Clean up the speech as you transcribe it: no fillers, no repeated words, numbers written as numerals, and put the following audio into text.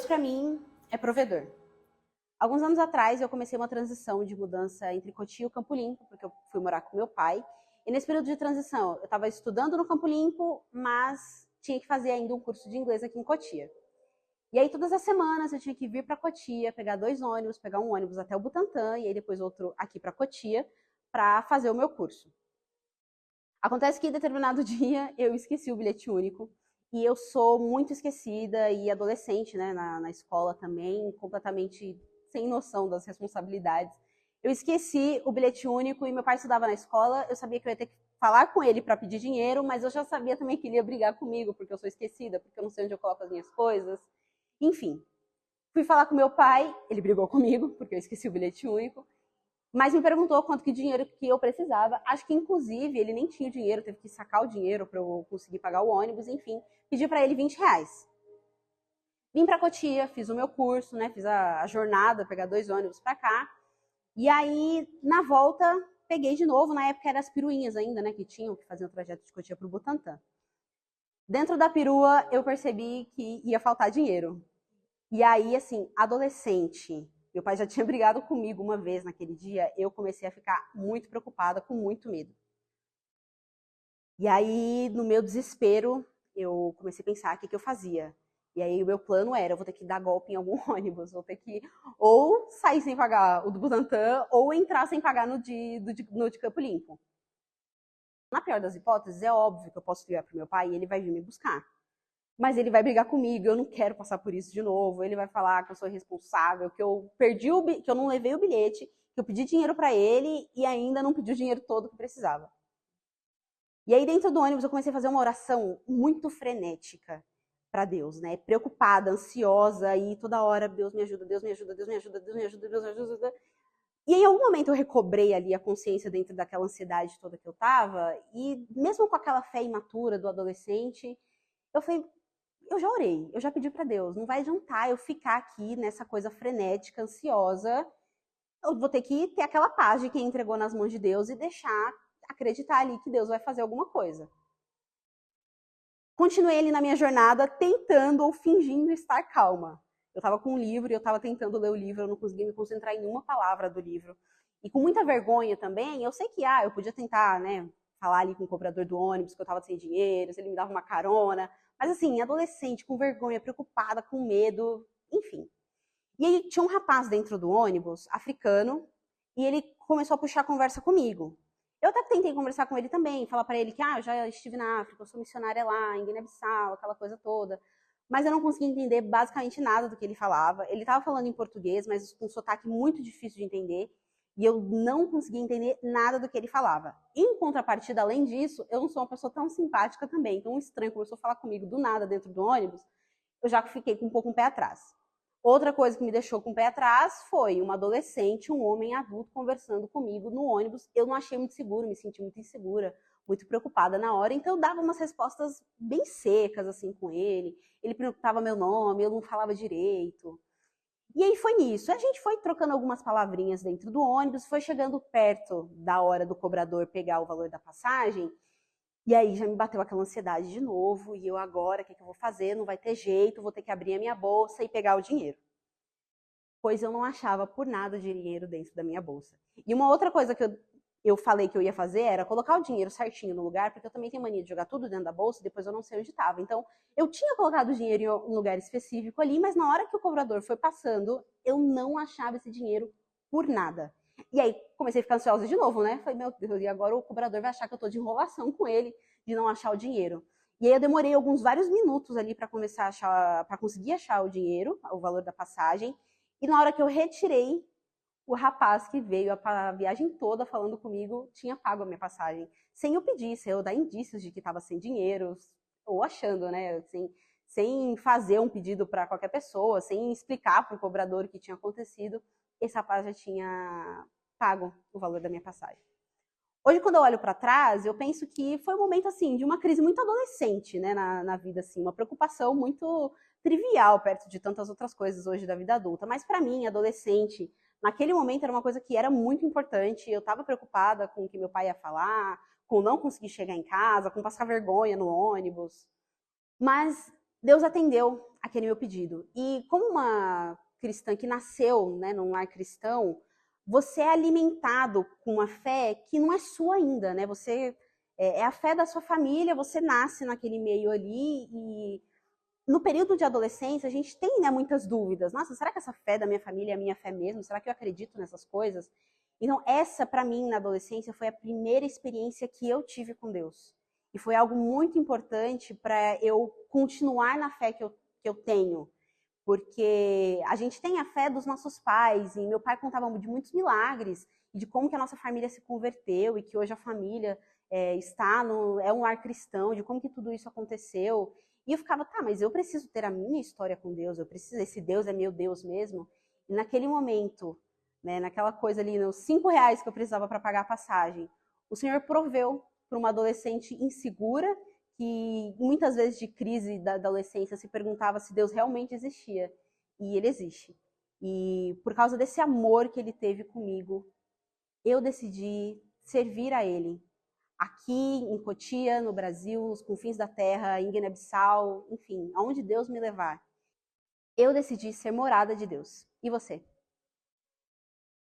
Deus, para mim, é provedor. Alguns anos atrás, eu comecei uma transição de mudança entre Cotia e o Campo Limpo, porque eu fui morar com meu pai. E nesse período de transição, eu estava estudando no Campo Limpo, mas tinha que fazer ainda um curso de inglês aqui em Cotia. E aí, todas as semanas, eu tinha que vir para Cotia, pegar 2 ônibus, pegar um ônibus até o Butantã, e aí depois outro aqui para Cotia, para fazer o meu curso. Acontece que em determinado dia, eu esqueci o bilhete único, e eu sou muito esquecida, e adolescente, né, na escola também, completamente sem noção das responsabilidades. Eu esqueci o bilhete único e meu pai estudava na escola, eu sabia que eu ia ter que falar com ele para pedir dinheiro, mas eu já sabia também que ele ia brigar comigo, porque eu sou esquecida, porque eu não sei onde eu coloco as minhas coisas. Enfim, fui falar com meu pai, ele brigou comigo, porque eu esqueci o bilhete único, mas me perguntou quanto que dinheiro que eu precisava. Acho que, inclusive, ele nem tinha dinheiro, teve que sacar o dinheiro para eu conseguir pagar o ônibus, enfim. Pedi para ele R$20. Vim para Cotia, fiz o meu curso, né? Fiz a jornada, pegar 2 ônibus para cá. E aí, na volta, peguei de novo. Na época eram as peruinhas ainda, né? Que tinham, que faziam o trajeto de Cotia para o Butantã. Dentro da perua, eu percebi que ia faltar dinheiro. E aí, assim, adolescente, meu pai já tinha brigado comigo uma vez naquele dia, eu comecei a ficar muito preocupada, com muito medo. E aí, no meu desespero, eu comecei a pensar o que eu fazia. E aí, o meu plano era, eu vou ter que dar golpe em algum ônibus, vou ter que ou sair sem pagar o do Butantã, ou entrar sem pagar no de Campo Limpo. Na pior das hipóteses, é óbvio que eu posso ligar pro meu pai e ele vai vir me buscar. Mas ele vai brigar comigo, eu não quero passar por isso de novo, ele vai falar que eu sou irresponsável, que eu que eu não levei o bilhete, que eu pedi dinheiro para ele e ainda não pedi o dinheiro todo que precisava. E aí dentro do ônibus eu comecei a fazer uma oração muito frenética para Deus, né? Preocupada, ansiosa e toda hora Deus me ajuda, Deus me ajuda, Deus me ajuda, Deus me ajuda, Deus me ajuda. E em algum momento eu recobrei ali a consciência dentro daquela ansiedade toda que eu tava e mesmo com aquela fé imatura do adolescente, eu falei, eu já orei, eu já pedi para Deus, não vai adiantar eu ficar aqui nessa coisa frenética, ansiosa. Eu vou ter que ter aquela paz de quem entregou nas mãos de Deus e deixar acreditar ali que Deus vai fazer alguma coisa. Continuei ali na minha jornada tentando ou fingindo estar calma. Eu estava com um livro e eu estava tentando ler o livro, eu não conseguia me concentrar em uma palavra do livro. E com muita vergonha também, eu sei que eu podia tentar, né, falar ali com o cobrador do ônibus que eu estava sem dinheiro, se ele me dava uma carona. Mas assim, adolescente, com vergonha, preocupada, com medo, enfim. E aí tinha um rapaz dentro do ônibus, africano, e ele começou a puxar a conversa comigo. Eu até tentei conversar com ele também, falar para ele que eu já estive na África, eu sou missionária lá, em Guiné-Bissau, aquela coisa toda. Mas eu não conseguia entender basicamente nada do que ele falava. Ele estava falando em português, mas com um sotaque muito difícil de entender. E eu não conseguia entender nada do que ele falava. Em contrapartida, além disso, eu não sou uma pessoa tão simpática também. Então, um estranho começou a falar comigo do nada dentro do ônibus, eu já fiquei com um pouco um pé atrás. Outra coisa que me deixou com o pé atrás foi uma adolescente, um homem adulto conversando comigo no ônibus. Eu não achei muito seguro, me senti muito insegura, muito preocupada na hora. Então eu dava umas respostas bem secas assim com ele. Ele perguntava meu nome, eu não falava direito. E aí foi nisso. A gente foi trocando algumas palavrinhas dentro do ônibus, foi chegando perto da hora do cobrador pegar o valor da passagem. E aí já me bateu aquela ansiedade de novo, e eu agora, o que eu vou fazer? Não vai ter jeito, vou ter que abrir a minha bolsa e pegar o dinheiro. Pois eu não achava por nada dinheiro dentro da minha bolsa. E uma outra coisa que eu falei que eu ia fazer era colocar o dinheiro certinho no lugar, porque eu também tenho mania de jogar tudo dentro da bolsa e depois eu não sei onde estava. Então, eu tinha colocado o dinheiro em um lugar específico ali, mas na hora que o cobrador foi passando, eu não achava esse dinheiro por nada. E aí comecei a ficar ansiosa de novo, né? Falei, meu Deus, e agora o cobrador vai achar que eu tô de enrolação com ele, de não achar o dinheiro. E aí eu demorei vários minutos ali para começar a achar, para conseguir achar o dinheiro, o valor da passagem. E na hora que eu retirei, o rapaz que veio a viagem toda falando comigo tinha pago a minha passagem. Sem eu pedir, sem eu dar indícios de que estava sem dinheiro, ou achando, né? Sem fazer um pedido para qualquer pessoa, sem explicar para o cobrador o que tinha acontecido, esse rapaz já tinha pago o valor da minha passagem. Hoje, quando eu olho para trás, eu penso que foi um momento assim de uma crise muito adolescente, né, na vida, assim, uma preocupação muito trivial perto de tantas outras coisas hoje da vida adulta. Mas para mim, adolescente, naquele momento era uma coisa que era muito importante. Eu estava preocupada com o que meu pai ia falar, com não conseguir chegar em casa, com passar vergonha no ônibus. Mas Deus atendeu aquele meu pedido. E como uma cristã que nasceu, né, num lar cristão, você é alimentado com uma fé que não é sua ainda, né? Você é a fé da sua família, você nasce naquele meio ali e no período de adolescência a gente tem, né, muitas dúvidas. Nossa, será que essa fé da minha família é a minha fé mesmo? Será que eu acredito nessas coisas? Então, essa para mim na adolescência foi a primeira experiência que eu tive com Deus. E foi algo muito importante para eu continuar na fé que eu tenho, porque a gente tem a fé dos nossos pais, e meu pai contava de muitos milagres, e de como que a nossa família se converteu, e que hoje a família é um lar cristão, de como que tudo isso aconteceu. E eu ficava, tá, mas eu preciso ter a minha história com Deus, eu preciso, esse Deus é meu Deus mesmo. E naquele momento, né, naquela coisa ali, nos R$ 5 que eu precisava para pagar a passagem, o Senhor proveu para uma adolescente insegura, que muitas vezes de crise da adolescência se perguntava se Deus realmente existia. E ele existe. E por causa desse amor que ele teve comigo, eu decidi servir a ele. Aqui em Cotia, no Brasil, nos confins da terra, em Guiné-Bissau, enfim, aonde Deus me levar. Eu decidi ser morada de Deus. E você?